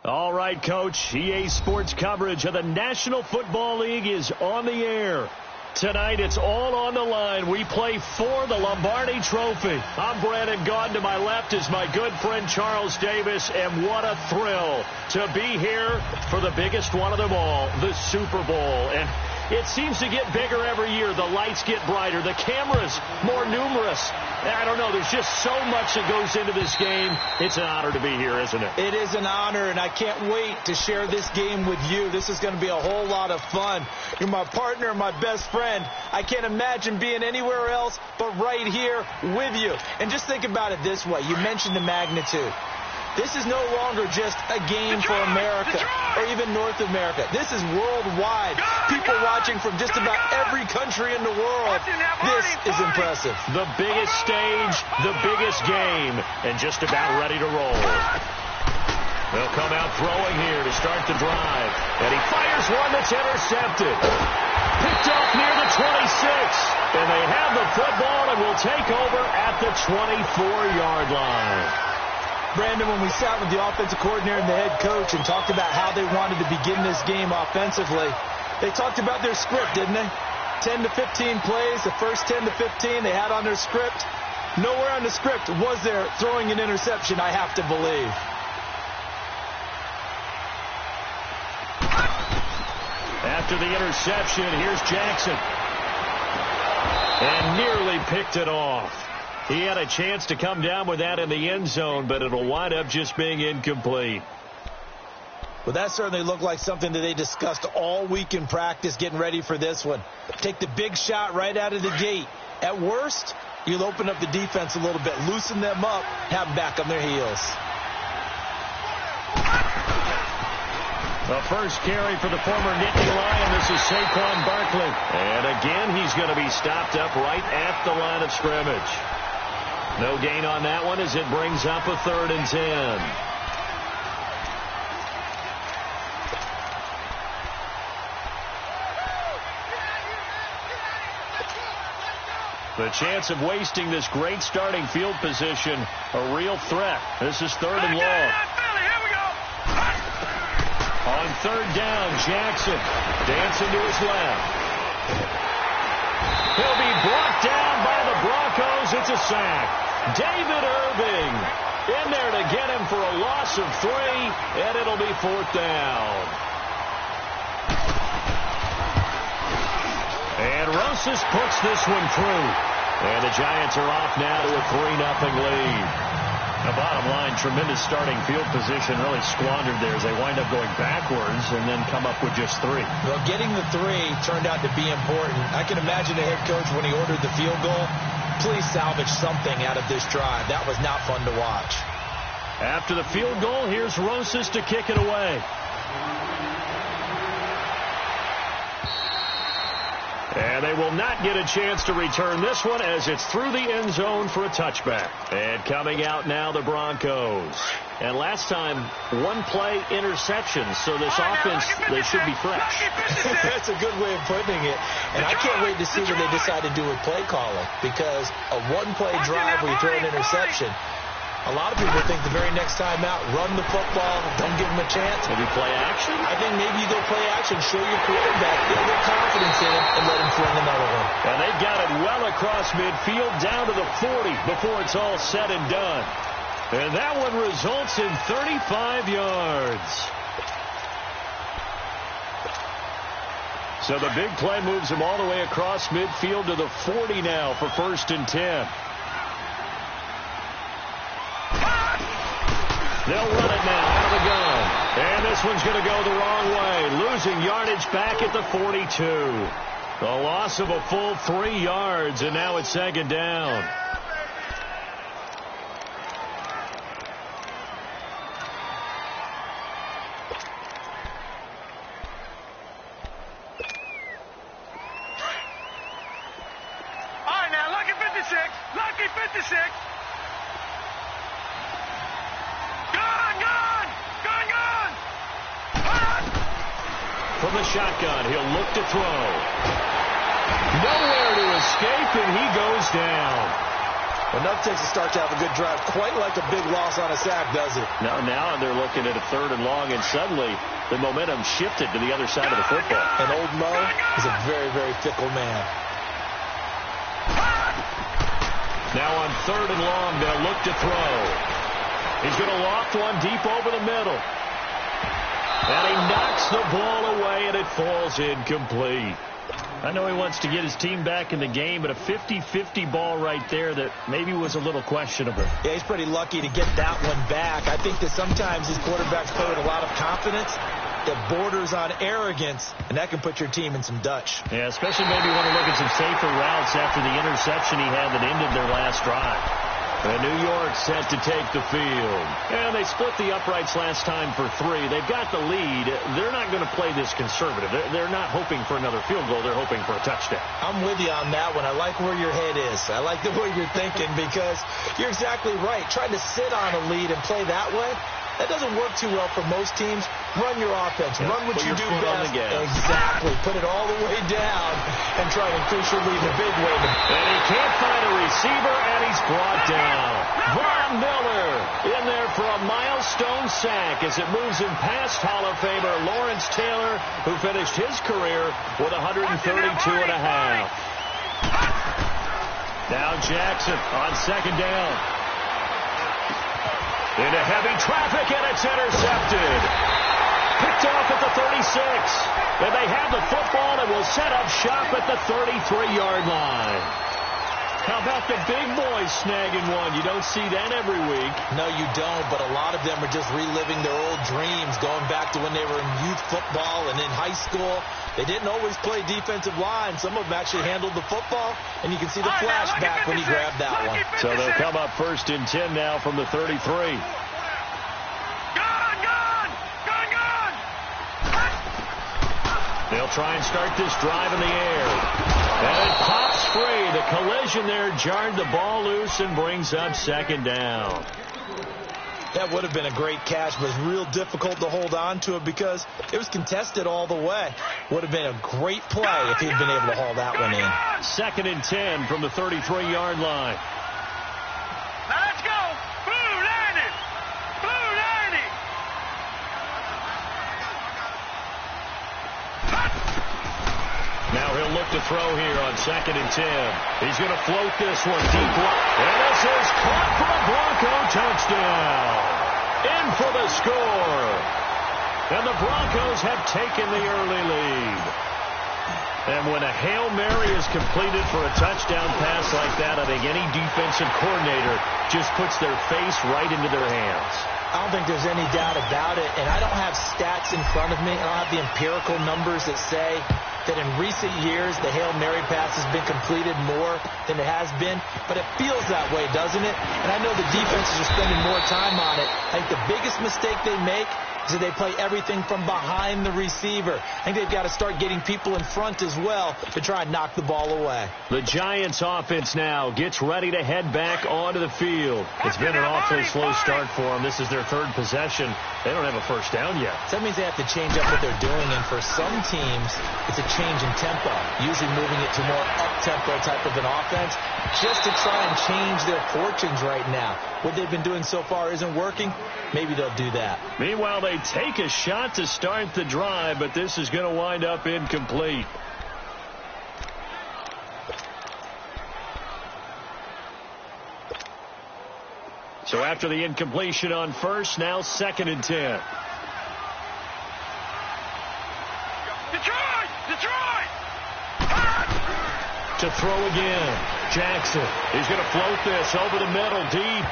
All right, Coach. EA Sports coverage of the National Football League is on the air. Tonight, it's all on the line. We play for the Lombardi Trophy. I'm Brandon Gaudin. To my left is my good friend Charles Davis. And what a thrill to be here for the biggest one of them all, the Super Bowl. And it seems to get bigger every year. The lights get brighter. The cameras more numerous. I don't know. There's just so much that goes into this game. It's an honor to be here, isn't it? It is an honor, and I can't wait to share this game with you. This is going to be a whole lot of fun. You're my partner, my best friend. I can't imagine being anywhere else but right here with you. And just think about it this way. You mentioned the magnitude. This is no longer just a game for America or even North America. This is worldwide. People watching from just about every country in the world. This is impressive. The biggest stage, the biggest game, and just about ready to roll. They'll come out throwing here to start the drive. And he fires one that's intercepted. Picked off near the 26. And they have the football and will take over at the 24-yard line. Brandon, when we sat with the offensive coordinator and the head coach and talked about how they wanted to begin this game offensively, they talked about their script, didn't they? 10 to 15 plays, the first 10 to 15 they had on their script. Nowhere on the script was there throwing an interception, I have to believe. After the interception, here's Jackson. And nearly picked it off. He had a chance to come down with that in the end zone, but it'll wind up just being incomplete. Well, that certainly looked like something that they discussed all week in practice getting ready for this one. Take the big shot right out of the gate. At worst, you'll open up the defense a little bit, loosen them up, have them back on their heels. The first carry for the former Nittany Lion. This is Saquon Barkley. And again, he's going to be stopped up right at the line of scrimmage. No gain on that one as it brings up a 3rd and 10. The chance of wasting this great starting field position, a real threat. This is 3rd and long. On 3rd down, Jackson dancing to his left. He'll be brought down by the Broncos. It's a sack. David Irving in there to get him for a loss of 3, and it'll be 4th down. And Rosas puts this one through. And the Giants are off now to a 3-0 lead. The bottom line, tremendous starting field position, really squandered there as they wind up going backwards and then come up with just 3. Well, getting the 3 turned out to be important. I can imagine the head coach when he ordered the field goal, please salvage something out of this drive. That was not fun to watch. After the field goal, here's Rosas to kick it away. And they will not get a chance to return this one as it's through the end zone for a touchback. And coming out now, the Broncos. And last time, 1-play interception, so this offense, they should be fresh. That's a good way of putting it. And I can't wait to see what they decide to do with play calling, because a 1-play drive where you throw an interception, a lot of people think the very next time out, run the football, don't give them a chance. Maybe play action? I think maybe you go play action, show your quarterback, build their confidence in him, and let him fling another one. And they got it well across midfield, down to the 40 before it's all said and done. And that one results in 35 yards. So the big play moves him all the way across midfield to the 40 now for 1st and 10. They'll run it now out of the gun. And this one's going to go the wrong way. Losing yardage back at the 42. A loss of a full 3 yards, and now it's 2nd down. All right, now, lucky 56. Lucky 56. From the shotgun, he'll look to throw. Nowhere to escape, and he goes down. Enough takes to start to have a good drive. Quite like a big loss on a sack, does it? Now they're looking at a 3rd and long, and suddenly the momentum shifted to the other side of the football. And old Mo is a very, very fickle man. Now on 3rd and long, they'll look to throw. He's going to loft one deep over the middle. And he knocks the ball away, and it falls incomplete. I know he wants to get his team back in the game, but a 50-50 ball right there that maybe was a little questionable. Yeah, he's pretty lucky to get that one back. I think that sometimes these quarterbacks play with a lot of confidence that borders on arrogance, and that can put your team in some Dutch. Yeah, especially maybe want to look at some safer routes after the interception he had that ended their last drive. And New York set to take the field. And they split the uprights last time for 3. They've got the lead. They're not going to play this conservative. They're not hoping for another field goal. They're hoping for a touchdown. I'm with you on that one. I like where your head is. I like the way you're thinking because you're exactly right. Trying to sit on a lead and play that way, that doesn't work too well for most teams. Run your offense. Yeah, run what you do best. Exactly. Put it all the way down and try to increase your lead in a big way. And he can't find a receiver, and he's brought down. Von Miller in there for a milestone sack as it moves him past Hall of Famer Lawrence Taylor, who finished his career with 132.5. Now Jackson on 2nd down. Into heavy traffic, and it's intercepted. Picked off at the 36. And they have the football and will set up shop at the 33-yard line. How about the big boys snagging one? You don't see that every week. No, you don't, but a lot of them are just reliving their old dreams, going back to when they were in youth football and in high school. They didn't always play defensive line. Some of them actually handled the football, and you can see the flashback when he grabbed that one. So they'll come up 1st and 10 now from the 33. They'll try and start this drive in the air. And it pops free. The collision there jarred the ball loose and brings up 2nd down. That would have been a great catch, but it's real difficult to hold on to it because it was contested all the way. Would have been a great play if he'd been able to haul that one in. 2nd and 10 from the 33-yard line. Now let's go. Blue landed. Blue landed. Now he'll look to throw here on 2nd and 10. He's going to float this one deep right. And this is caught for a Bronco touchdown. In for the score. And the Broncos have taken the early lead. And when a Hail Mary is completed for a touchdown pass like that, I think any defensive coordinator just puts their face right into their hands. I don't think there's any doubt about it, and I don't have stats in front of me. I don't have the empirical numbers that say that in recent years the Hail Mary pass has been completed more than it has been, but it feels that way, doesn't it? And I know the defenses are spending more time on it. I think the biggest mistake they make is that they play everything from behind the receiver. I think they've got to start getting people in front as well to try and knock the ball away. The Giants offense now gets ready to head back onto the field. It's been an awfully slow start for them. This is their 3rd possession. They don't have a first down yet. So that means they have to change up what they're doing, and for some teams, it's a change in tempo, usually moving it to more up-tempo type of an offense, just to try and change their fortunes right now. What they've been doing so far isn't working. Maybe they'll do that. Meanwhile, they take a shot to start the drive, but this is going to wind up incomplete. So after the incompletion on 1st, now 2nd and 10. Detroit! To throw again. Jackson. He's going to float this over the middle deep.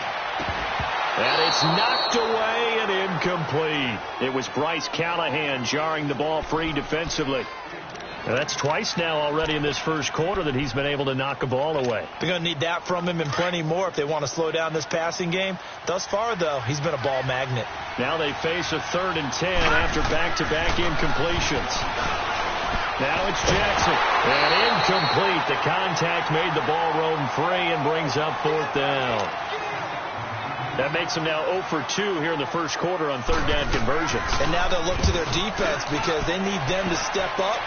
And it's knocked away and incomplete. It was Bryce Callahan jarring the ball free defensively. Now that's twice now already in this first quarter that he's been able to knock a ball away. They're going to need that from him and plenty more if they want to slow down this passing game. Thus far, though, he's been a ball magnet. Now they face a 3rd and 10 after back-to-back incompletions. Now it's Jackson. And incomplete. The contact made the ball roam free and brings up 4th down. That makes them now 0 for 2 here in the first quarter on 3rd down conversions. And now they'll look to their defense because they need them to step up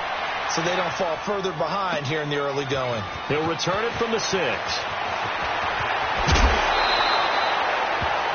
so they don't fall further behind here in the early going. He'll return it from the 6.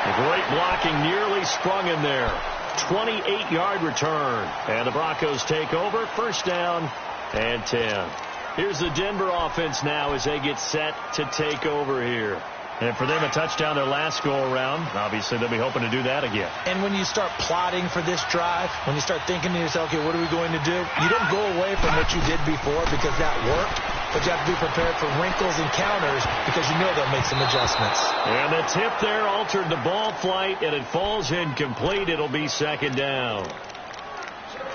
Great blocking, nearly sprung in there. 28-yard return. And the Broncos take over. First down and 10. Here's the Denver offense now as they get set to take over here. And for them, a touchdown their last go-around. Obviously, they'll be hoping to do that again. And when you start plotting for this drive, when you start thinking to yourself, okay, what are we going to do? You don't go away from what you did before because that worked. But you have to be prepared for wrinkles and counters because you know they'll make some adjustments. And the tip there altered the ball flight, and it falls incomplete. It'll be second down.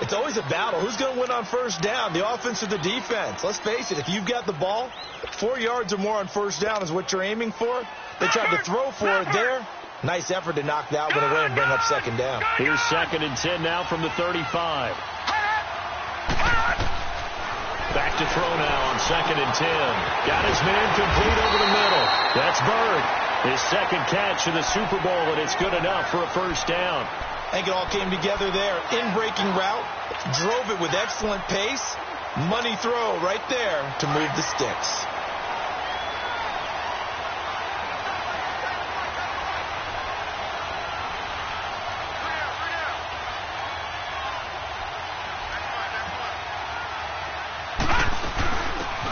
It's always a battle. Who's going to win on first down, the offense or the defense? Let's face it, if you've got the ball, 4 yards or more on first down is what you're aiming for. They tried to throw for it there. Nice effort to knock that one away and bring up second down. Here's second and 10 now from the 35. Back to throw now on second and 10. Got his man complete over the middle. That's Bird. His second catch in the Super Bowl, and it's good enough for a first down. I think it all came together there. In-breaking route, drove it with excellent pace. Money throw right there to move the sticks.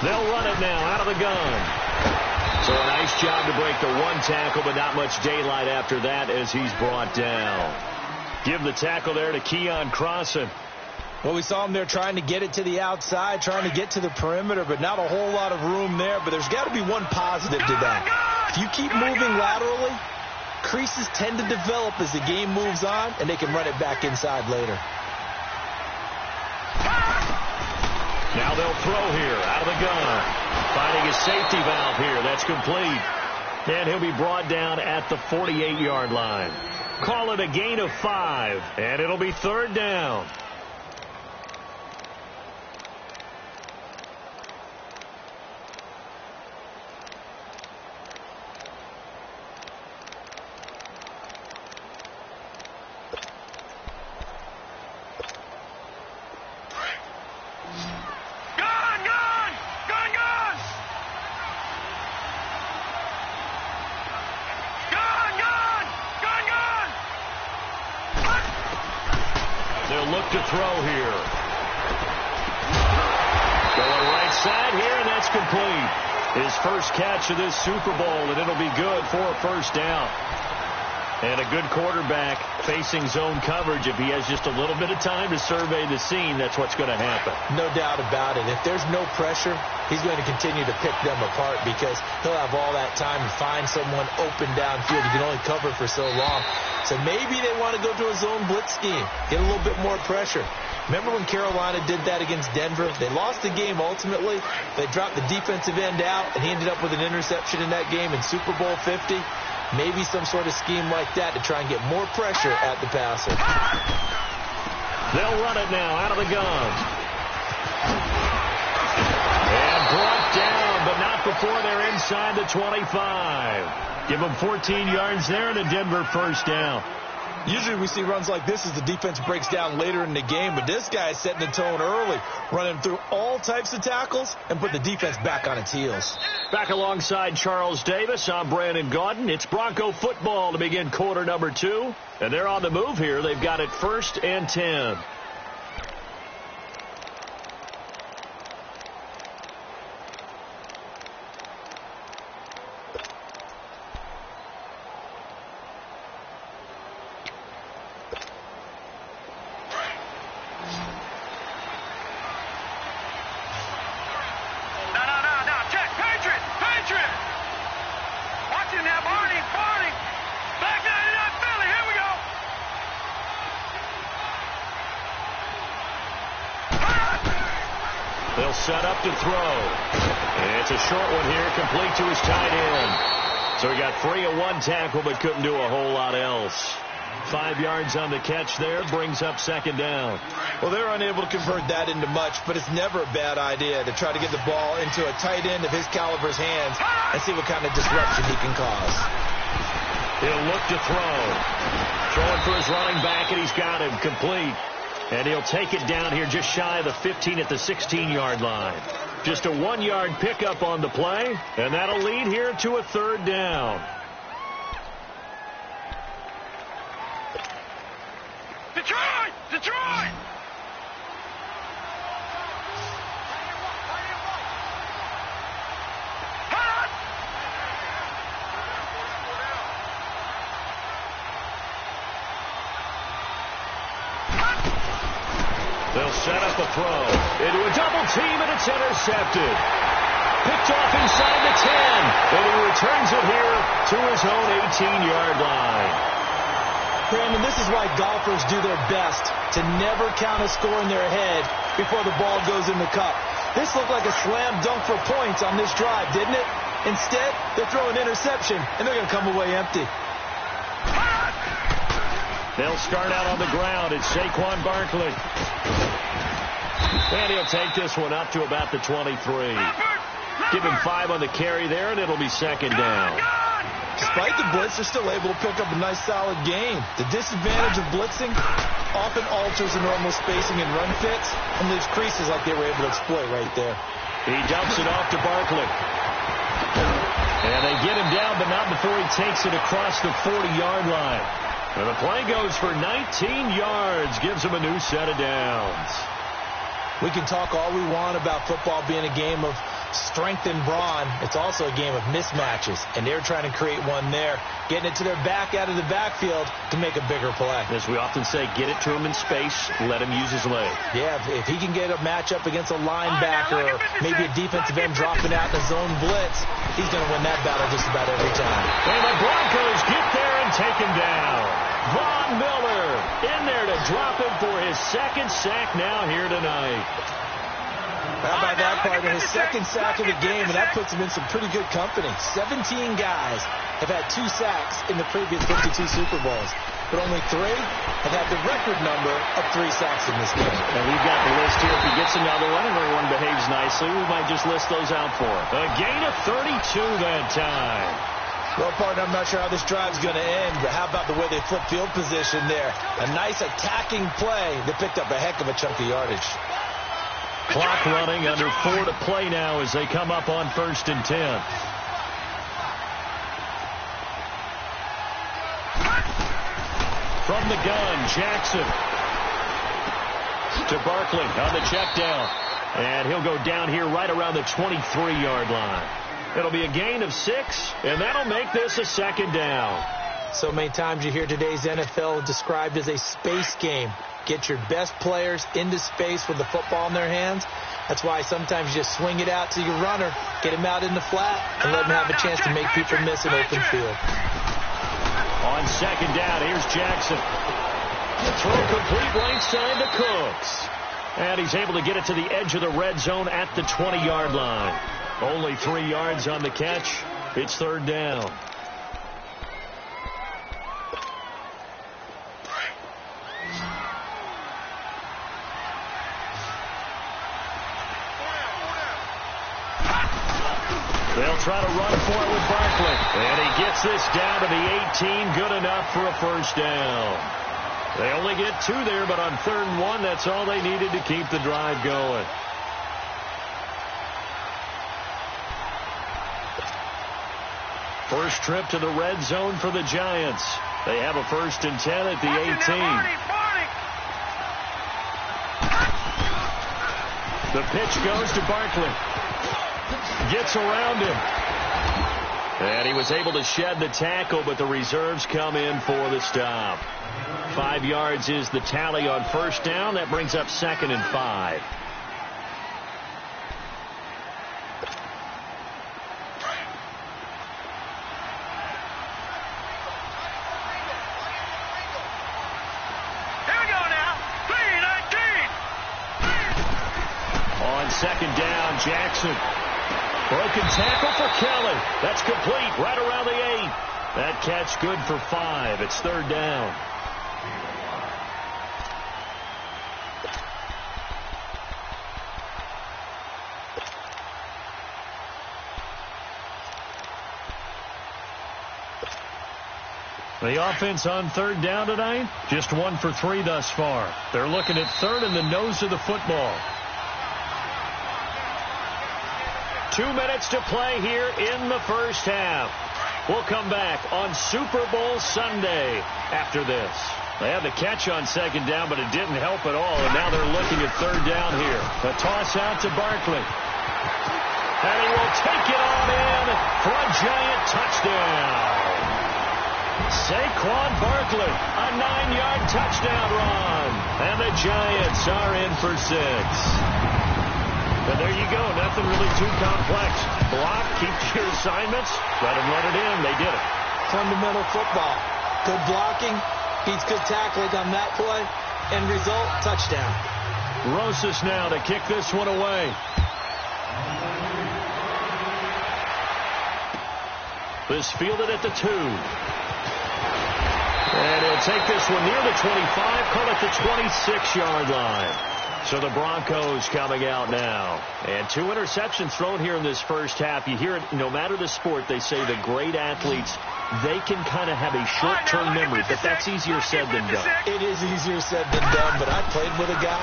They'll run it now out of the gun. So a nice job to break the one tackle, but not much daylight after that as he's brought down. Give the tackle there to Keon Crossan. Well, we saw him there trying to get it to the outside, trying to get to the perimeter, but not a whole lot of room there. But there's got to be one positive to that. If you keep moving laterally, creases tend to develop as the game moves on, and they can run it back inside later. Now they'll throw here out of the gun. Finding a safety valve here. That's complete. And he'll be brought down at the 48-yard line. Call it a gain of 5, and it'll be third down. Look to throw here. Going right side here, and that's complete. His first catch of this Super Bowl, and it'll be good for a first down. And a good quarterback facing zone coverage. If he has just a little bit of time to survey the scene, that's what's going to happen. No doubt about it. If there's no pressure, he's going to continue to pick them apart because he'll have all that time to find someone open downfield. He can only cover for so long. So maybe they want to go to a zone blitz scheme, get a little bit more pressure. Remember when Carolina did that against Denver? They lost the game ultimately. They dropped the defensive end out, and he ended up with an interception in that game in Super Bowl 50. Maybe some sort of scheme like that to try and get more pressure at the passer. They'll run it now out of the gun. And brought down, but not before they're inside the 25. Give them 14 yards there and a Denver first down. Usually we see runs like this as the defense breaks down later in the game, but this guy is setting the tone early, running through all types of tackles and put the defense back on its heels. Back alongside Charles Davis, I'm Brandon Gaudin. It's Bronco football to begin quarter number 2, and they're on the move here. They've got it first and 10. They'll set up to throw. And it's a short one here, complete to his tight end. So he got free of one tackle, but couldn't do a whole lot else. 5 yards on the catch there, brings up second down. Well, they're unable to convert that into much, but it's never a bad idea to try to get the ball into a tight end of his caliber's hands and see what kind of disruption he can cause. He'll look to throw. Throwing for his running back, and he's got him complete. And he'll take it down here just shy of the 15 at the 16-yard line. Just a 1-yard pickup on the play, and that'll lead here to a third down. They'll set up a throw into a double team, and it's intercepted. Picked off inside the 10, and he returns it here to his own 18-yard line. Brandon, this is why golfers do their best to never count a score in their head before the ball goes in the cup. This looked like a slam dunk for points on this drive, didn't it? Instead, they throw an interception, and they're going to come away empty. They'll start out on the ground. It's Saquon Barkley. And he'll take this one up to about the 23. Give him 5 on the carry there, and it'll be second down. Despite the blitz, they're still able to pick up a nice, solid gain. The disadvantage of blitzing often alters the normal spacing and run fits and leaves creases like they were able to exploit right there. He dumps it off to Barkley. And they get him down, but not before he takes it across the 40-yard line. And the play goes for 19 yards, gives him a new set of downs. We can talk all we want about football being a game of strength and brawn. It's also a game of mismatches, and they're trying to create one there, getting it to their back out of the backfield to make a bigger play. As we often say, get it to him in space, let him use his leg. Yeah, if he can get a matchup against a linebacker or maybe a defensive end dropping out in a zone blitz, he's going to win that battle just about every time. And the Broncos get there and take him down. Von Miller in there to drop him for his second sack now here tonight. How about that, partner? His second sack of the game, and that puts him in some pretty good company. 17 guys have had 2 sacks in the previous 52 Super Bowls, but only 3 have had the record number of 3 sacks in this game. And we've got the list here. If he gets another one and everyone behaves nicely, we might just list those out for him. A gain of 32 that time. Well, partner, I'm not sure how this drive's going to end, but how about the way they flip field position there? A nice attacking play that picked up a heck of a chunk of yardage. Clock running, under 4 to play now as they come up on 1st and 10. From the gun, Jackson to Barkley on the check down. And he'll go down here right around the 23-yard line. It'll be a gain of 6, and that'll make this a second down. So many times you hear today's NFL described as a space game. Get your best players into space with the football in their hands. That's why sometimes you just swing it out to your runner, get him out in the flat, and let him have a chance to make people miss an open field. On second down, here's Jackson. Throw complete right side to Cooks. And he's able to get it to the edge of the red zone at the 20-yard line. Only 3 yards on the catch. It's 3rd down. They'll try to run for it with Barkley. And he gets this down to the 18. Good enough for a 1st down. They only get 2 there, but on 3rd and 1, that's all they needed to keep the drive going. First trip to the red zone for the Giants. They have a 1st and 10 at the 18. The pitch goes to Barkley. Gets around him. And he was able to shed the tackle, but the reserves come in for the stop. 5 yards is the tally on 1st down. That brings up 2nd and 5. Second down, Jackson. Broken tackle for Kelly. That's complete right around the 8. That catch good for 5. It's 3rd down. The offense on 3rd down tonight, just 1 for 3 thus far. They're looking at 3rd in the nose of the football. 2 minutes to play here in the 1st half. We'll come back on Super Bowl Sunday after this. They had the catch on 2nd down, but it didn't help at all, and now they're looking at 3rd down here. A toss out to Barkley. And he will take it on in for a Giant touchdown. Saquon Barkley, a 9-yard touchdown run. And the Giants are in for 6. And there you go. Nothing really too complex. Block, keep your assignments, let them run it in. They did it. Fundamental football. Good blocking, beats good tackling on that play. End result, touchdown. Rosas now to kick this one away. This fielded at the 2. And he'll take this one near the 25, call it the 26-yard line. So the Broncos coming out now. And 2 interceptions thrown here in this first half. You hear it, no matter the sport, they say the great athletes, they can kind of have a short-term memory, but that's easier said than done. It is easier said than done, but I played with a guy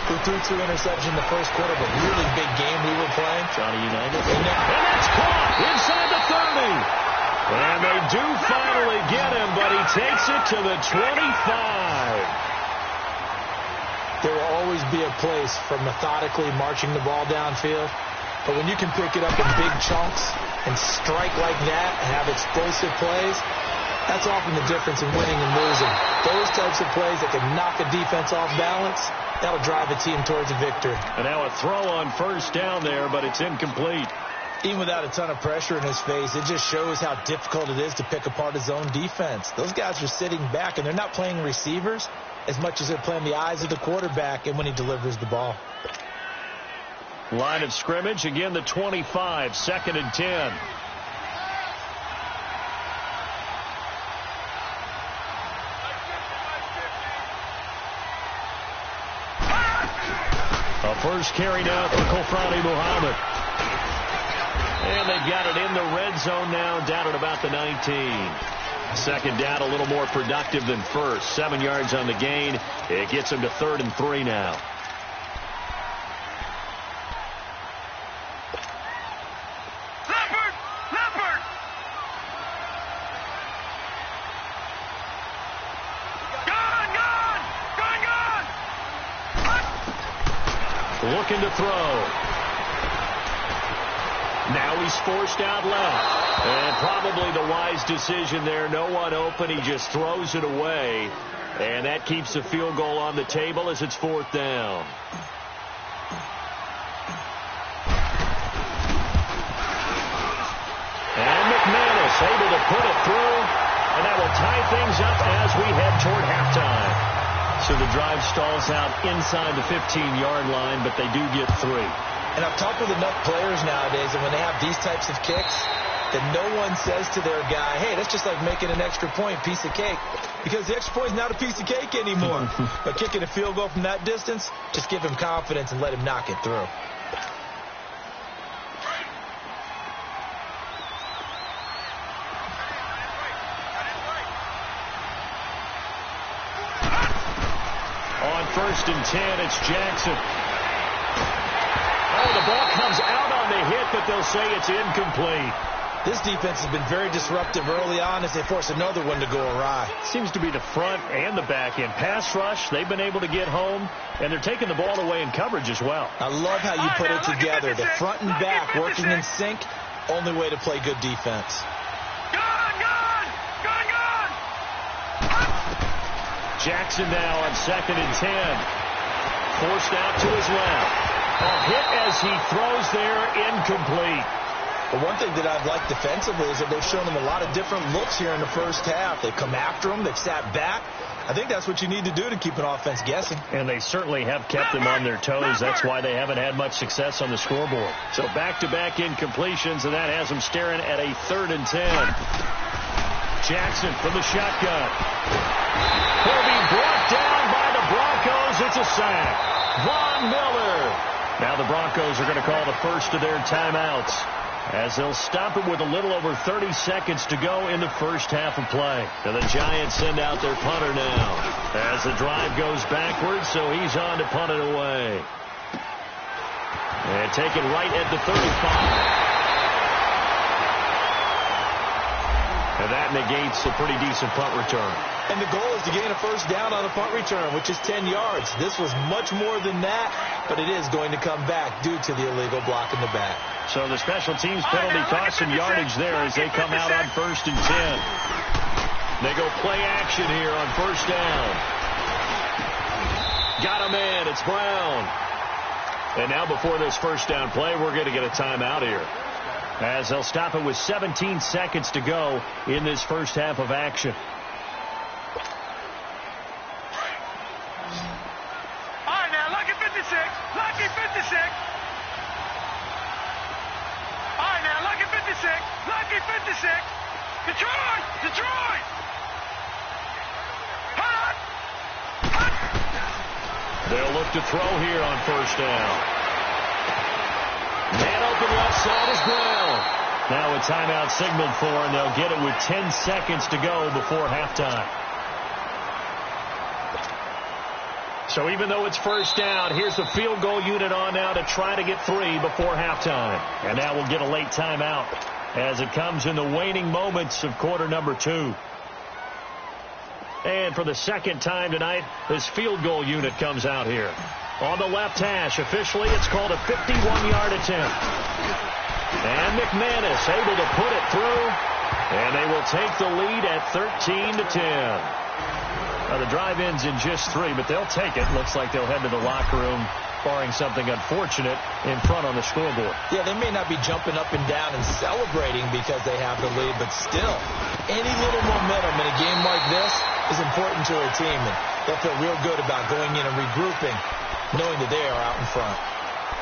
who threw 2 interceptions in the first quarter of a really big game we were playing. Johnny United. And that's caught inside the 30. And they do finally get him, but he takes it to the 25. There will always be a place for methodically marching the ball downfield. But when you can pick it up in big chunks and strike like that and have explosive plays, that's often the difference in winning and losing. Those types of plays that can knock a defense off balance, that'll drive a team towards a victory. And now a throw on first down there, but it's incomplete. Even without a ton of pressure in his face, it just shows how difficult it is to pick apart his own defense. Those guys are sitting back, and they're not playing receivers as much as they're playing the eyes of the quarterback and when he delivers the ball. Line of scrimmage, again the 25, 2nd and 10. A first carry now for Kofrani Muhammad. And they've got it in the red zone now, down at about the 19. Second down, a little more productive than first. 7 yards on the gain. It gets them to 3rd and 3 now. Leopard! Gone! Looking to throw. Now he's forced out left. And probably the wise decision there. No one open. He just throws it away. And that keeps the field goal on the table as it's 4th down. And McManus able to put it through. And that will tie things up as we head toward halftime. So the drive stalls out inside the 15-yard line, but they do get 3. And I've talked with enough players nowadays, and when they have these types of kicks, that no one says to their guy, hey, that's just like making an extra point, piece of cake. Because the extra point is not a piece of cake anymore. But kicking a field goal from that distance, just give him confidence and let him knock it through. On 1st and 10, it's Jackson. Oh, the ball comes out on the hit, but they'll say it's incomplete. This defense has been very disruptive early on as they force another one to go awry. Seems to be the front and the back end. Pass rush, they've been able to get home, and they're taking the ball away in coverage as well. I love how you put it together. The front and back working in sync, only way to play good defense. Gone! Jackson now on 2nd and 10. Forced out to his left. A hit as he throws there, incomplete. But one thing that I've liked defensively is that they've shown him a lot of different looks here in the first half. They've come after him. They've sat back. I think that's what you need to do to keep an offense guessing. And they certainly have kept them on their toes. That's why they haven't had much success on the scoreboard. So back-to-back incompletions, and that has them staring at a 3rd and 10. Jackson from the shotgun. Will be brought down by the Broncos. It's a sack. Von Miller. Now the Broncos are going to call the first of their timeouts as they'll stop it with a little over 30 seconds to go in the first half of play. And the Giants send out their punter now as the drive goes backwards, so he's on to punt it away. And taken right at the 35. And that negates a pretty decent punt return. And the goal is to gain a first down on a punt return, which is 10 yards. This was much more than that, but it is going to come back due to the illegal block in the back. So the special teams penalty costs some yardage there as they come out on 1st and 10. They go play action here on first down. Got him in. It's Brown. And now before this first down play, we're going to get a timeout here, as they'll stop it with 17 seconds to go in this first half of action. All right, now, lucky 56. Lucky 56. All right, now, lucky 56. Lucky 56. Detroit! Detroit! Hut! Hut! They'll look to throw here on first down. Man open left side is Brown. Now a timeout signaled for, and they'll get it with 10 seconds to go before halftime. So even though it's first down, here's the field goal unit on now to try to get 3 before halftime. And now we'll get a late timeout as it comes in the waning moments of quarter number 2. And for the second time tonight, this field goal unit comes out here. On the left hash, officially, it's called a 51-yard attempt. And McManus able to put it through, and they will take the lead at 13-10. Now, the drive ends in just 3, but they'll take it. Looks like they'll head to the locker room, barring something unfortunate, in front on the scoreboard. Yeah, they may not be jumping up and down and celebrating because they have the lead, but still, any little momentum in a game like this is important to a team, and they'll feel real good about going in and regrouping, knowing that they are out in front.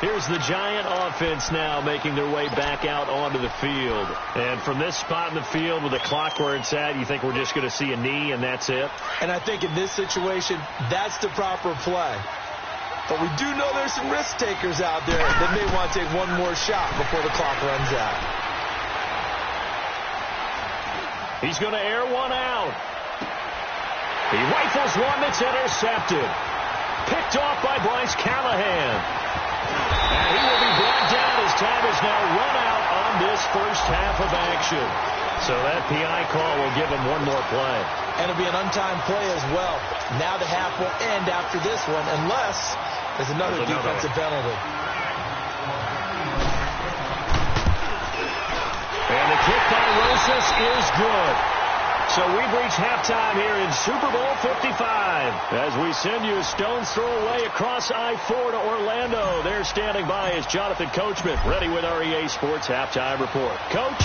Here's the Giant offense now making their way back out onto the field. And from this spot in the field with the clock where it's at, you think we're just going to see a knee and that's it? And I think in this situation, that's the proper play. But we do know there's some risk takers out there that may want to take one more shot before the clock runs out. He's going to air one out. He rifles one that's intercepted. Picked off by Bryce Callahan. And he will be brought down as time is now run out on this first half of action. So that PI call will give him one more play. And it'll be an untimed play as well. Now the half will end after this one, unless there's another defensive penalty. And the kick by Rosas is good. So we've reached halftime here in Super Bowl 55 as we send you a stone's throw away across I-4 to Orlando. There standing by is Jonathan Coachman, ready with our EA Sports Halftime Report. Coach?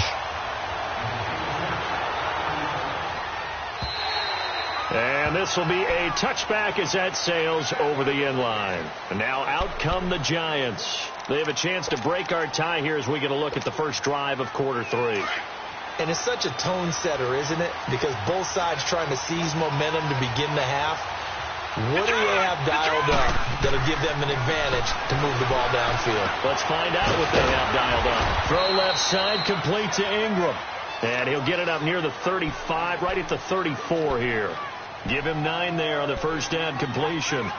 And this will be a touchback as that sails over the end line. And now out come the Giants. They have a chance to break our tie here as we get a look at the first drive of quarter 3. And it's such a tone setter, isn't it? Because both sides trying to seize momentum to begin the half. What do they have dialed up that'll give them an advantage to move the ball downfield? Let's find out what they have dialed up. Throw left side, complete to Ingram. And he'll get it up near the 35, right at the 34 here. Give him 9 there on the first down completion.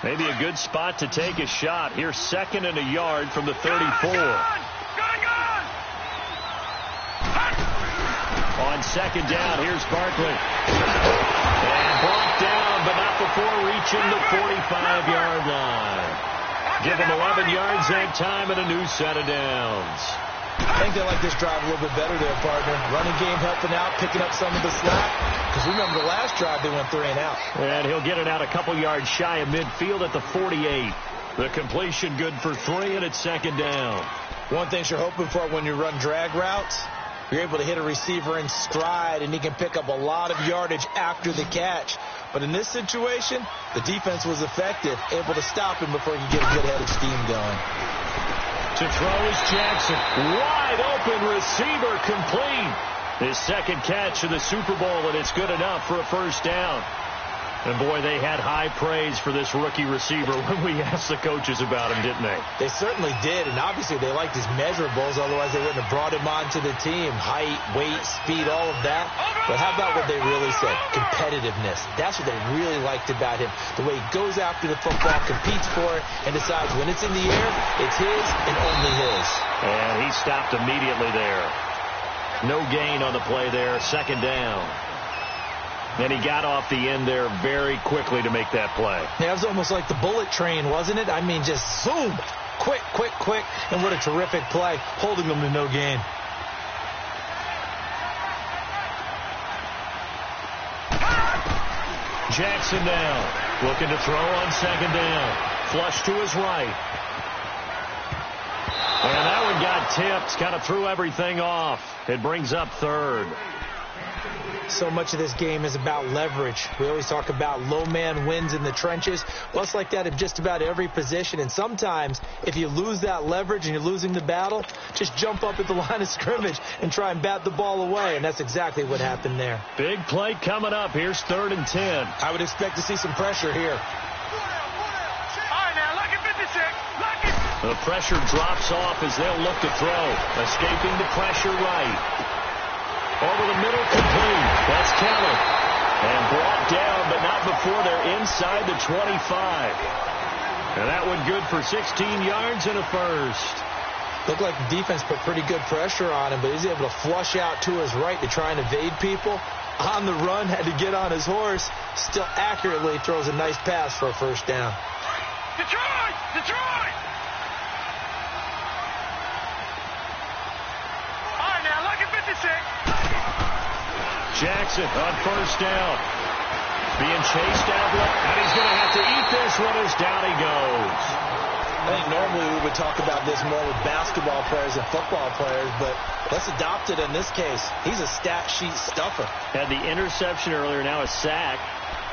Maybe a good spot to take a shot. Here's 2nd and a yard from the 34. On 2nd down, here's Barkley. And brought down, but not before reaching the 45-yard line. Give him 11 yards that time and a new set of downs. I think they like this drive a little bit better there, partner. Running game helping out, picking up some of the slack. Because remember, the last drive they went 3 and out. And he'll get it out a couple yards shy of midfield at the 48. The completion good for 3, and it's 2nd down. One thing you're hoping for when you run drag routes, you're able to hit a receiver in stride, and he can pick up a lot of yardage after the catch. But in this situation, the defense was effective, able to stop him before he could get a good head of steam going. To throw is Jackson. Wide open receiver complete. His 2nd catch of the Super Bowl, and it's good enough for a first down. And, boy, they had high praise for this rookie receiver when we asked the coaches about him, didn't they? They certainly did, and obviously they liked his measurables, otherwise they wouldn't have brought him onto the team. Height, weight, speed, all of that. But how about what they really said? Competitiveness. That's what they really liked about him. The way he goes after the football, competes for it, and decides when it's in the air, it's his and only his. And he stopped immediately there. No gain on the play there, 2nd down. And he got off the end there very quickly to make that play. Yeah, it was almost like the bullet train, wasn't it? I mean, just zoom. Quick, quick, quick. And what a terrific play, holding them to no gain. Jackson now, looking to throw on second down. Flush to his right. And that one got tipped, kind of threw everything off. It brings up third. So much of this game is about leverage. We always talk about low man wins in the trenches. Well, it's like that in just about every position. And sometimes, if you lose that leverage and you're losing the battle, just jump up at the line of scrimmage and try and bat the ball away. And that's exactly what happened there. Big play coming up. Here's 3rd and 10. I would expect to see some pressure here. All right, now, lucky 56. Lucky. The pressure drops off as they'll look to throw. Escaping the pressure right. Over the middle, complete. That's Keller. And brought down, but not before they're inside the 25. And that one good for 16 yards and a first. Looked like the defense put pretty good pressure on him, but he's able to flush out to his right to try and evade people. On the run, had to get on his horse. Still accurately throws a nice pass for a first down. Detroit! Detroit! All right, now, lucky 56. Jackson on first down. Being chased out left, and he's going to have to eat this one as down he goes. I think normally we would talk about this more with basketball players and football players, but let's adopt it in this case. He's a stat sheet stuffer. Had the interception earlier, now a sack.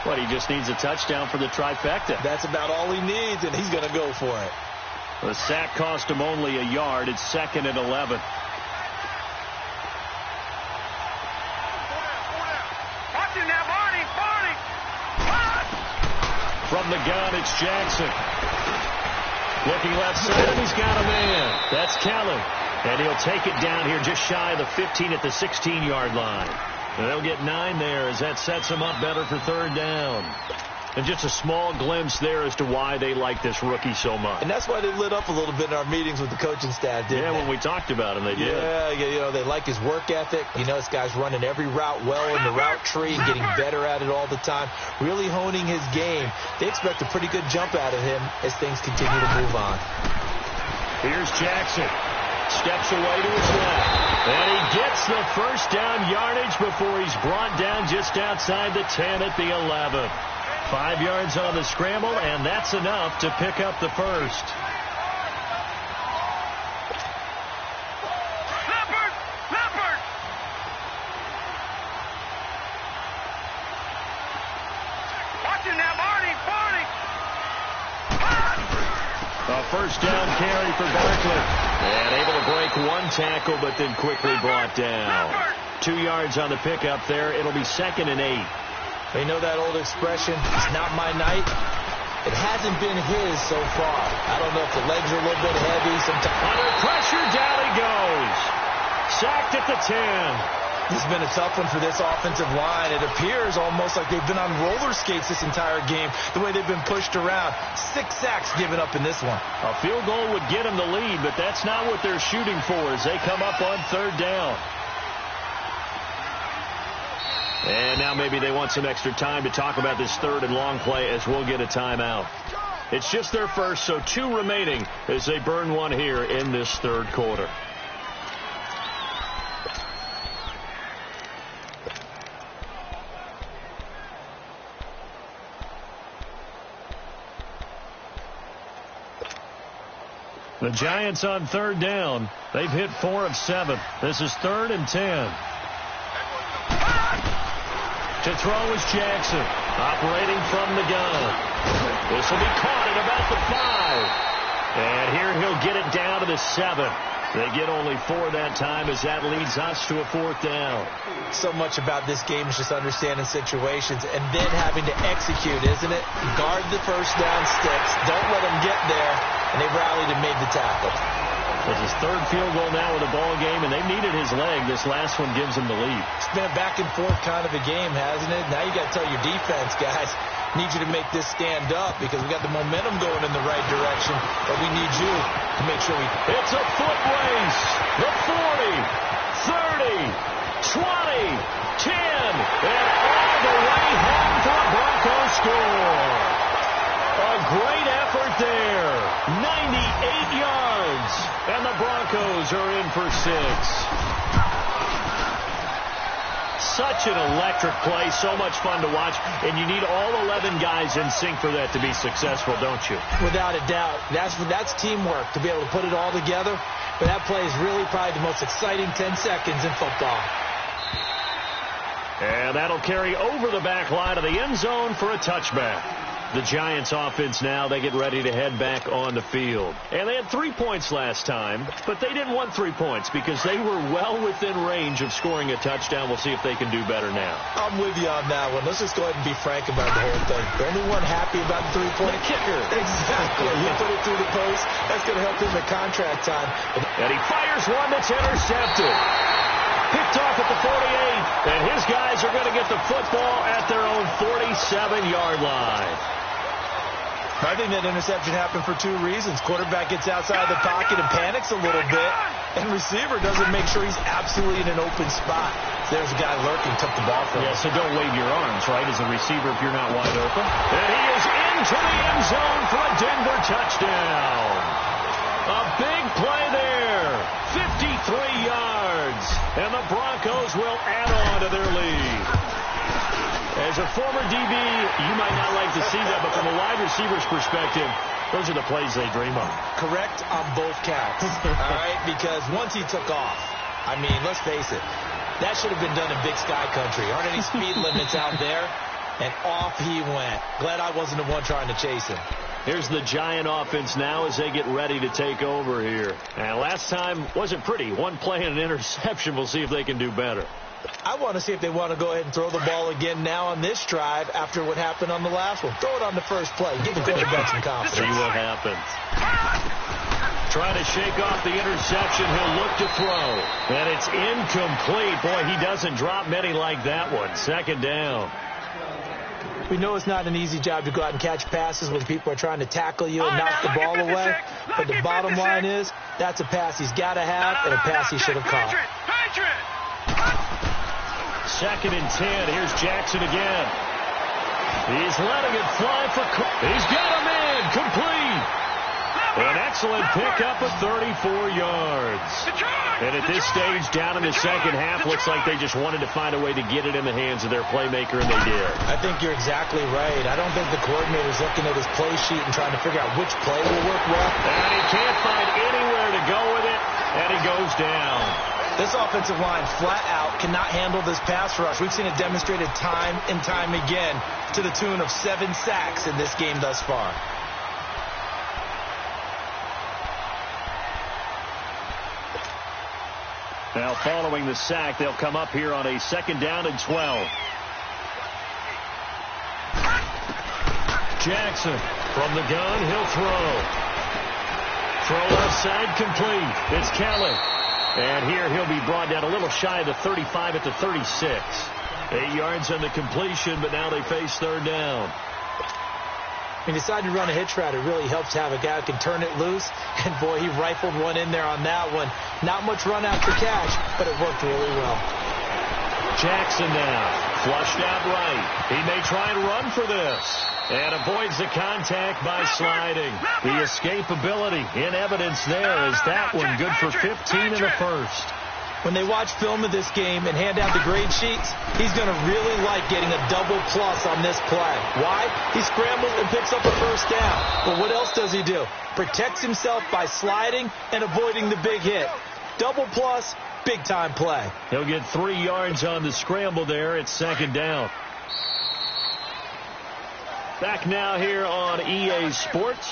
What, he just needs a touchdown for the trifecta. That's about all he needs, and he's going to go for it. The sack cost him only a yard. It's 2nd and 11. From the gun, it's Jackson. Looking left side, and he's got a man. That's Kelly. And he'll take it down here just shy of the 15 at the 16-yard line. And they'll get 9 there as that sets them up better for 3rd down. And just a small glimpse there as to why they like this rookie so much. And that's why they lit up a little bit in our meetings with the coaching staff, didn't they? When we talked about him, they did. Yeah, you know, they like his work ethic. You know, this guy's running every route well in the route tree and getting better at it all the time, really honing his game. They expect a pretty good jump out of him as things continue to move on. Here's Jackson. Steps away to his left. And he gets the first down yardage before he's brought down just outside the 10 at the 11. 5 yards on the scramble, and that's enough to pick up the first. Leopard! Leopard! Watch it now, Barney! Barney! A first down carry for Barkley. And able to break one tackle, but then quickly brought down. 2 yards on the pickup there. It'll be 2nd and 8. They know that old expression, it's not my night. It hasn't been his so far. I don't know if the legs are a little bit heavy. Sometimes under pressure, down he goes. Sacked at the 10. This has been a tough one for this offensive line. It appears almost like they've been on roller skates this entire game, the way they've been pushed around. 6 sacks given up in this one. A field goal would get them the lead, but that's not what they're shooting for as they come up on 3rd down. And now maybe they want some extra time to talk about this 3rd and long play as we'll get a timeout. It's just their first, so 2 remaining as they burn one here in this 3rd quarter. The Giants on 3rd down. They've hit 4 of 7. This is 3rd and 10. To throw is Jackson, operating from the gun. This will be caught at about the 5. And here he'll get it down to the 7. They get only 4 that time as that leads us to a 4th down. So much about this game is just understanding situations and then having to execute, isn't it? Guard the first down sticks. Don't let them get there. And they've rallied and made the tackle. It's his 3rd field goal now with a ball game, and they needed his leg. This last one gives them the lead. It's been a back-and-forth kind of a game, hasn't it? Now you got to tell your defense, guys, need you to make this stand up because we got the momentum going in the right direction, but we need you to make sure we... It's a foot race. The 40, 30, 20, 10, and all the way home for a Broncos score. A great effort there. 98 yards. And the Broncos are in for 6. Such an electric play, so much fun to watch, and you need all 11 guys in sync for that to be successful, don't you? Without a doubt. That's teamwork, to be able to put it all together. But that play is really probably the most exciting 10 seconds in football. And that'll carry over the back line of the end zone for a touchback. The Giants offense now, they get ready to head back on the field. And they had 3 points last time, but they didn't want 3 points because they were well within range of scoring a touchdown. We'll see if they can do better now. I'm with you on that one. Let's just go ahead and be frank about the whole thing. The only one happy about the 3-point kicker. Exactly. He put it through the post. That's going to help him at contract time. And he fires one that's intercepted. Picked off at the 48, and his guys are going to get the football at their own 47-yard line. I think that interception happened for 2 reasons. Quarterback gets outside the pocket and panics a little bit, and receiver doesn't make sure he's absolutely in an open spot. There's a guy lurking, took the ball from him. Yeah, so don't wave your arms, right, as a receiver if you're not wide open. And he is into the end zone for a Denver touchdown. A big play there, 53 yards, and the Broncos will add on to their lead. As a former DB, you might not like to see that, but from a wide receiver's perspective, those are the plays they dream of. Correct on both counts, all right, because once he took off, I mean, let's face it, that should have been done in Big Sky Country. Aren't any speed limits out there? And off he went. Glad I wasn't the one trying to chase him. Here's the Giant offense now as they get ready to take over here. And last time wasn't pretty. One play and an interception. We'll see if they can do better. I want to see if they want to go ahead and throw the ball again now on this drive after what happened on the last one. Throw it on the first play. Give the quarterback some confidence. See what happens. Trying to shake off the interception. He'll look to throw. And it's incomplete. Boy, he doesn't drop many like that one. Second down. We know it's not an easy job to go out and catch passes when people are trying to tackle you and knock the ball away. But the bottom line is, that's a pass he's got to have and a pass he should have caught. Second and 10. Here's Jackson again. He's letting it fly for... He's got him in. Complete. An excellent pickup of 34 yards. And at this stage, down in the second half, looks like they just wanted to find a way to get it in the hands of their playmaker, and they did. I think you're exactly right. I don't think the coordinator's looking at his play sheet and trying to figure out which play will work well. And he can't find anywhere to go with it, and he goes down. This offensive line, flat out, cannot handle this pass rush. We've seen it demonstrated time and time again to the tune of 7 sacks in this game thus far. Now following the sack, they'll come up here on a 2nd down and 12. Jackson from the gun, he'll throw. Throw left side complete. It's Kelly. And here he'll be brought down a little shy of the 35 at the 36. 8 yards on the completion, but now they face 3rd down. He decided to run a hitch route. It really helps to have a guy who can turn it loose. And, boy, he rifled one in there on that one. Not much run after catch, but it worked really well. Jackson now, flushed out right. He may try and run for this. And avoids the contact by sliding. The escapability in evidence there is that one good for 15 in the first. When they watch film of this game and hand out the grade sheets, he's going to really like getting a double plus on this play. Why? He scrambles and picks up a first down. But what else does he do? Protects himself by sliding and avoiding the big hit. Double plus, big-time play. He'll get 3 yards on the scramble there. It's 2nd down. Back now here on EA Sports.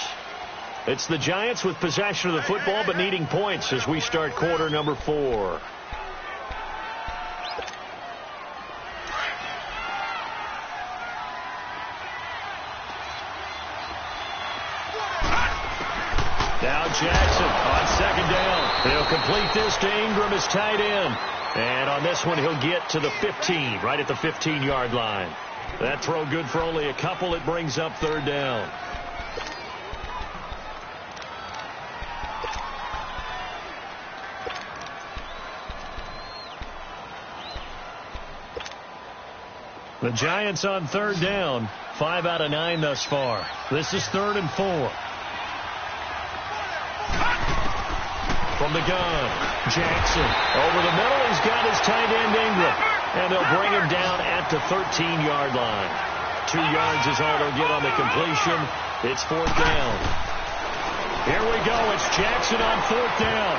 It's the Giants with possession of the football but needing points as we start quarter number 4. Now Jackson on 2nd down. He'll complete this to Ingram as tight end. And on this one, he'll get to the 15, right at the 15-yard line. That throw good for only a couple. It brings up 3rd down. The Giants on 3rd down. 5 out of 9 thus far. This is 3rd and 4. From the gun, Jackson over the middle. He's got his tight end Ingram. And they'll bring him down at the 13-yard line. 2 yards is all they'll get on the completion. It's 4th down. Here we go. It's Jackson on 4th down.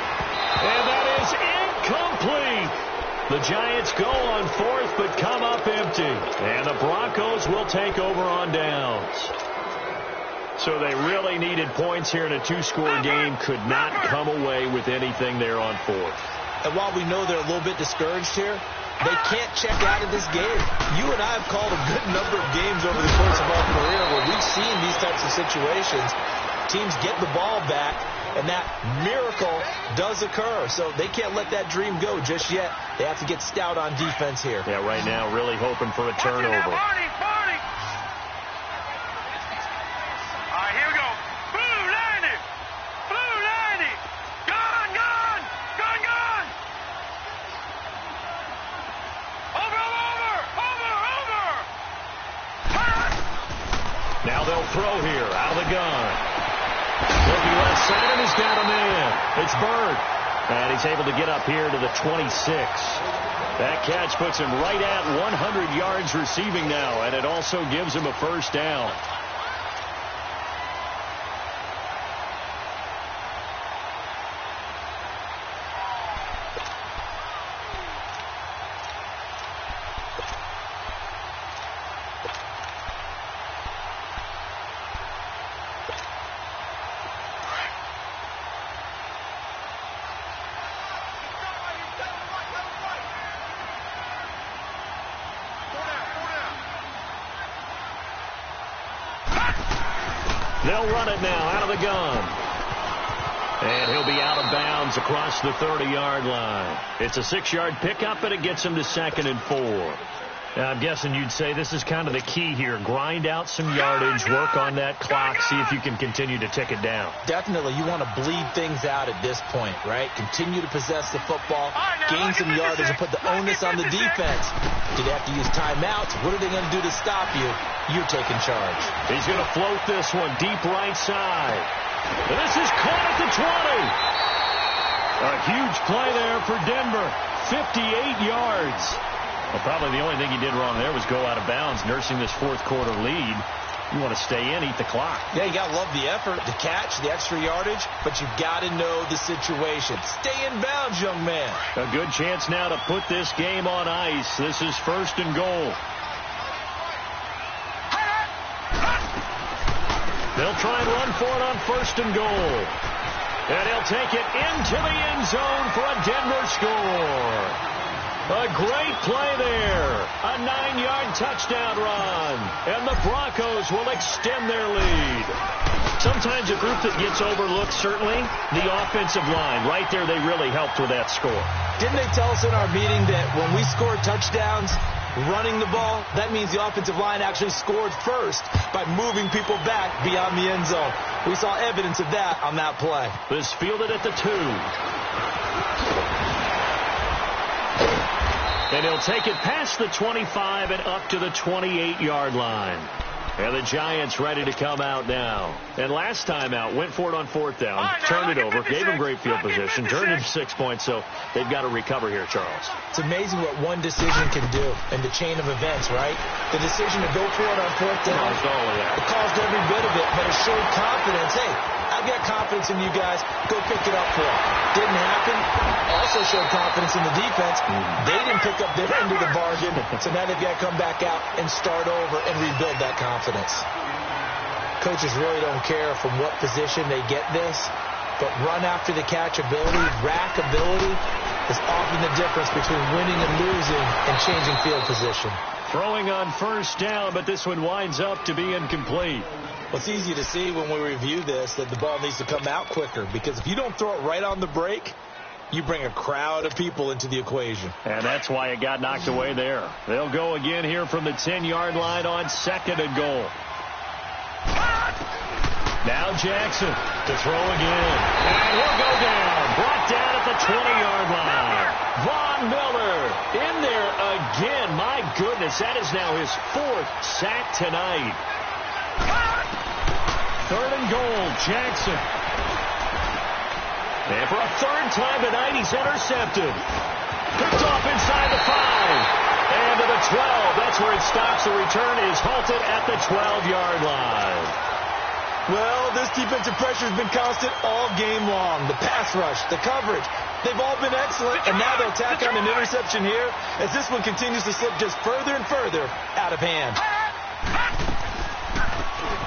And that is incomplete. The Giants go on 4th but come up empty. And the Broncos will take over on downs. So they really needed points here in a 2-score game. Could not come away with anything there on 4th. And while we know they're a little bit discouraged here, they can't check out of this game. You and I have called a good number of games over the course of our career where we've seen these types of situations. Teams get the ball back, and that miracle does occur. So they can't let that dream go just yet. They have to get stout on defense here. Yeah, right now really hoping for a turnover. Here we go. Blue 90. Blue 90. Gone, gone. Gone, gone. Over. Now they'll throw here out of the gun. Looking left side, and he's got a man. It's Bird. And he's able to get up here to the 26. That catch puts him right at 100 yards receiving now, and it also gives him a 1st down. They'll run it now out of the gun. And he'll be out of bounds across the 30-yard line. It's a 6-yard pickup, and it gets him to 2nd and 4. Now, I'm guessing you'd say this is kind of the key here. Grind out some yardage, work on that clock, see if you can continue to tick it down. Definitely. You want to bleed things out at this point, right? Continue to possess the football, gain some yardage, and put the onus on the defense. Do they have to use timeouts? What are they going to do to stop you? You're taking charge. He's going to float this one deep right side. And this is caught at the 20. A huge play there for Denver. 58 yards. Well, probably the only thing he did wrong there was go out of bounds, nursing this 4th quarter lead. You want to stay in, eat the clock. Yeah, you got to love the effort, the catch, the extra yardage, but you've got to know the situation. Stay in bounds, young man. A good chance now to put this game on ice. This is 1st and goal. They'll try and run for it on 1st and goal. And he'll take it into the end zone for a Denver score. A great play there. A 9-yard touchdown run. And the Broncos will extend their lead. Sometimes a group that gets overlooked, certainly, the offensive line. Right there, they really helped with that score. Didn't they tell us in our meeting that when we score touchdowns running the ball, that means the offensive line actually scored first by moving people back beyond the end zone? We saw evidence of that on that play. This fielded at the 2. And he'll take it past the 25 and up to the 28-yard line. And the Giants ready to come out now. And last time out, went for it on 4th down, turned it over, gave him great field position, turned it to 6 points, so they've got to recover here, Charles. It's amazing what one decision can do in the chain of events, right? The decision to go for it on 4th down, it caused every bit of it, but it showed confidence. Hey, I've got confidence in you guys. Go pick it up for them. Didn't happen. Also showed confidence in the defense. They didn't pick up their end of the bargain, so now they've got to come back out and start over and rebuild that confidence. Coaches really don't care from what position they get this, but run after the catch ability, rack ability is often the difference between winning and losing and changing field position. Throwing on 1st down, but this one winds up to be incomplete. Well, it's easy to see when we review this that the ball needs to come out quicker, because if you don't throw it right on the break, you bring a crowd of people into the equation. And that's why it got knocked away there. They'll go again here from the 10-yard line on 2nd and goal. Now Jackson to throw again. And he'll go down. Brought down at the 20-yard line. Von Miller in there again. My goodness, that is now his 4th sack tonight. 3rd and goal, Jackson. And for a 3rd time tonight, he's intercepted. Picked off inside the 5. into the 12. That's where it stops. The return is halted at the 12-yard line. Well, this defensive pressure has been constant all game long. The pass rush, the coverage, they've all been excellent, and now they'll tack on an interception here as this one continues to slip just further and further out of hand.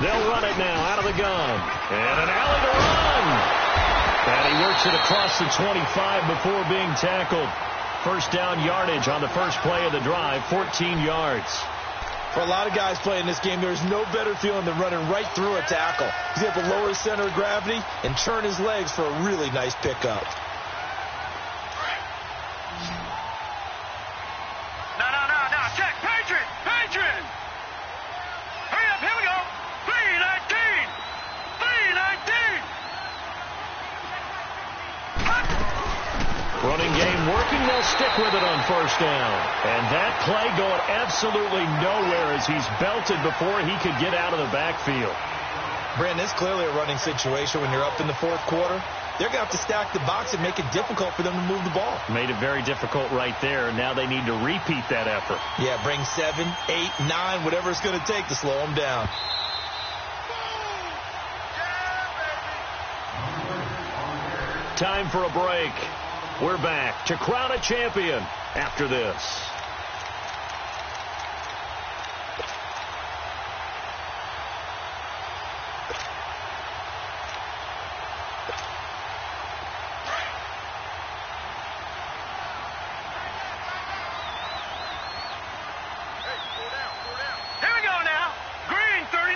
They'll run it now out of the gun. And an alley to run. And he works it across the 25 before being tackled. First down yardage on the first play of the drive, 14 yards. For a lot of guys playing this game, there's no better feeling than running right through a tackle. He's able to lower his center of gravity and turn his legs for a really nice pickup. No. Check. Patriot. Hurry up. Here we go. 319. Running game working. They'll stick with it on first down. And that play going absolutely nowhere as he's belted before he could get out of the backfield. Brandon, it's clearly a running situation when you're up in the fourth quarter. They're going to have to stack the box and make it difficult for them to move the ball. Made it very difficult right there. Now they need to repeat that effort. Yeah, bring 7, 8, 9, whatever it's going to take to slow them down. Time for a break. We're back to crown a champion after this. Here we go now. Green 39.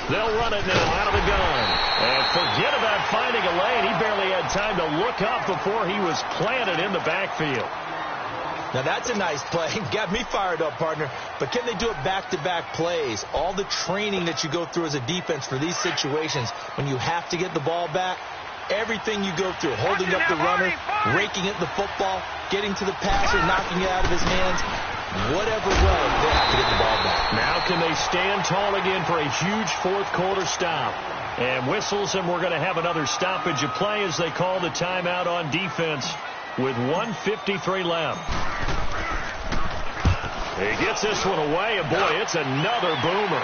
They'll run it now out of the gun. And forget about finding a lane. He barely had time to look up before he was planted in the backfield. Now, that's a nice play. Got me fired up, partner. But can they do it back-to-back plays? All the training that you go through as a defense for these situations, when you have to get the ball back, everything you go through, holding up the runner, raking at the football, getting to the passer, knocking it out of his hands, whatever way, they have to get the ball back. Now can they stand tall again for a huge fourth-quarter stop? And whistles, and we're going to have another stoppage of play as they call the timeout on defense with 1:53 left. He gets this one away, and boy, it's another boomer.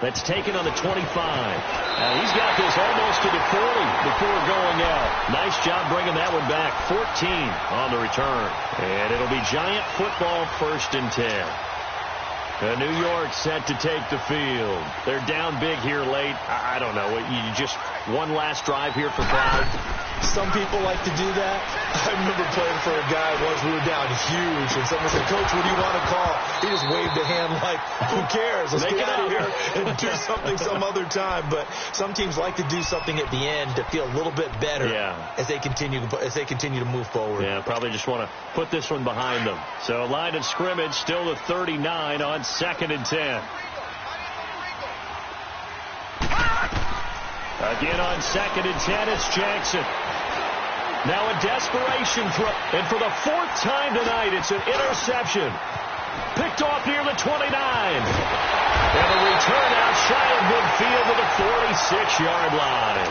That's taken on the 25. He's got this almost to the 40 before going out. Nice job bringing that one back. 14 on the return. And it'll be Giant football 1st and 10. New York set to take the field. They're down big here late. I don't know. You just one last drive here for pride. Some people like to do that. I remember playing for a guy once. We were down huge, and someone said, "Coach, what do you want to call?" He just waved a hand like, "Who cares? Let's get out of here and do something some other time." But some teams like to do something at the end to feel a little bit better as they continue to move forward. Yeah, probably just want to put this one behind them. So line of scrimmage still the 39 on 2nd and 10. Again on 2nd and 10, it's Jackson. Now a desperation throw, and for the 4th time tonight, it's an interception. Picked off near the 29. And a return out shy of midfield to the 46-yard line.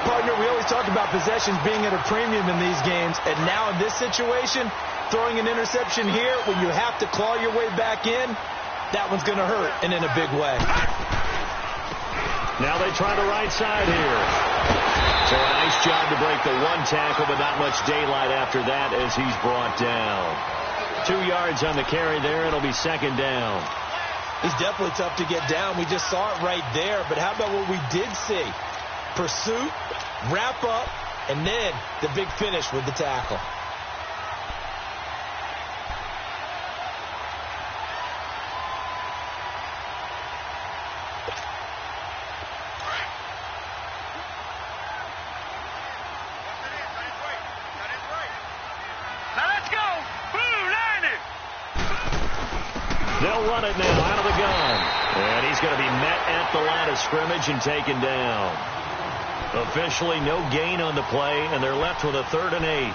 Partner, we always talk about possessions being at a premium in these games, and now in this situation, throwing an interception here when you have to claw your way back in, that one's going to hurt, and in a big way. Now they try the right side here. So a nice job to break the one tackle, but not much daylight after that as he's brought down. 2 yards on the carry there. It'll be 2nd down. He's definitely tough to get down. We just saw it right there. But how about what we did see? Pursuit, wrap up, and then the big finish with the tackle. They'll run it now out of the gun. And he's going to be met at the line of scrimmage and taken down. Officially no gain on the play, and they're left with a 3rd and 8.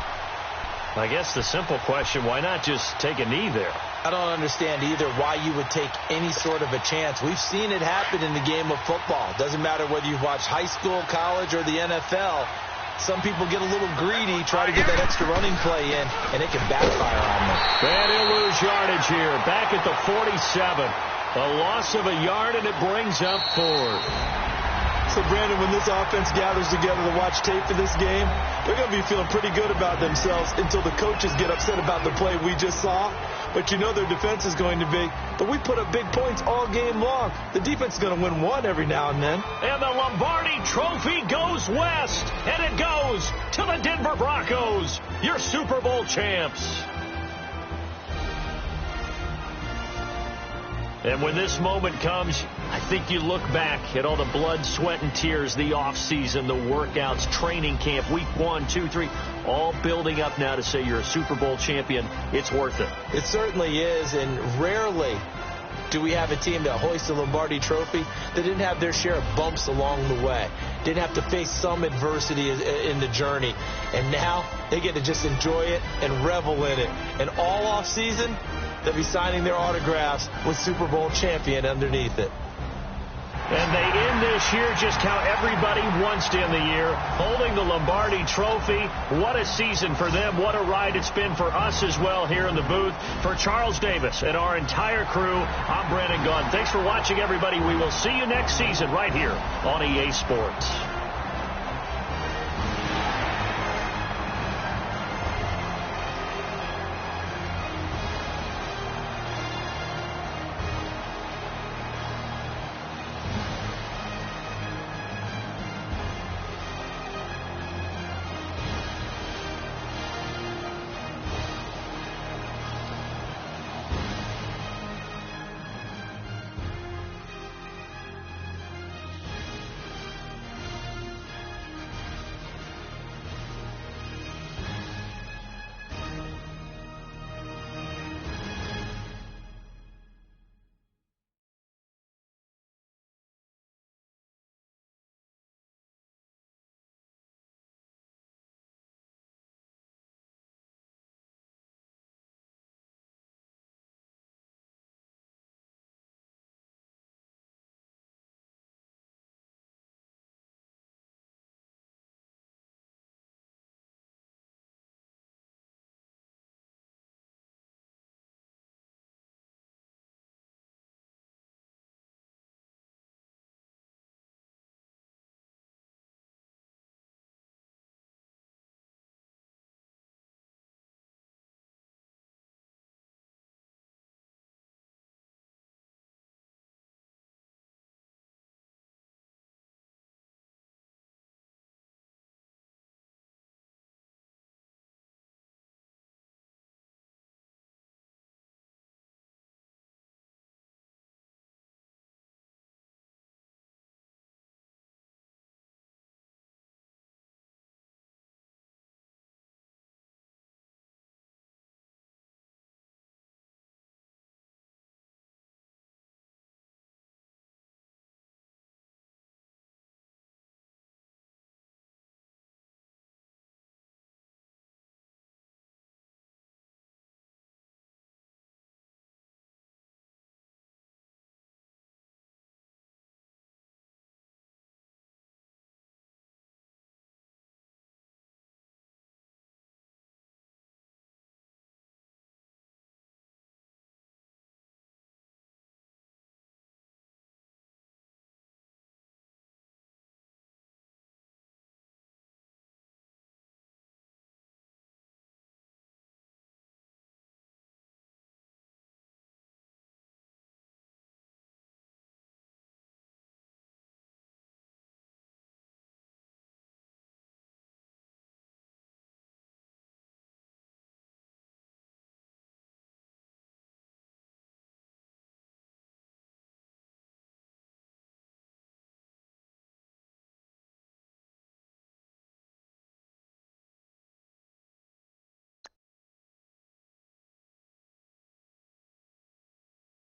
I guess the simple question, why not just take a knee there? I don't understand either why you would take any sort of a chance. We've seen it happen in the game of football. Doesn't matter whether you've watched high school, college, or the NFL. Some people get a little greedy, try to get that extra running play in, and it can backfire on them. And he'll lose yardage here, back at the 47. A loss of a yard, and it brings up 4. So, Brandon, when this offense gathers together to watch tape for this game, they're going to be feeling pretty good about themselves until the coaches get upset about the play we just saw. But you know their defense is going to be. But we put up big points all game long. The defense is going to win one every now and then. And the Lombardi Trophy goes west. And it goes to the Denver Broncos, your Super Bowl champs. And when this moment comes, I think you look back at all the blood, sweat, and tears, the offseason, the workouts, training camp, week 1, 2, 3, all building up now to say you're a Super Bowl champion. It's worth it. It certainly is, and rarely do we have a team that hoists a Lombardi Trophy that didn't have their share of bumps along the way, didn't have to face some adversity in the journey, and now they get to just enjoy it and revel in it. And all offseason, they'll be signing their autographs with Super Bowl champion underneath it. And they end this year just how everybody wants to end the year, holding the Lombardi Trophy. What a season for them. What a ride it's been for us as well here in the booth. For Charles Davis and our entire crew, I'm Brandon Gaudin. Thanks for watching, everybody. We will see you next season right here on EA Sports.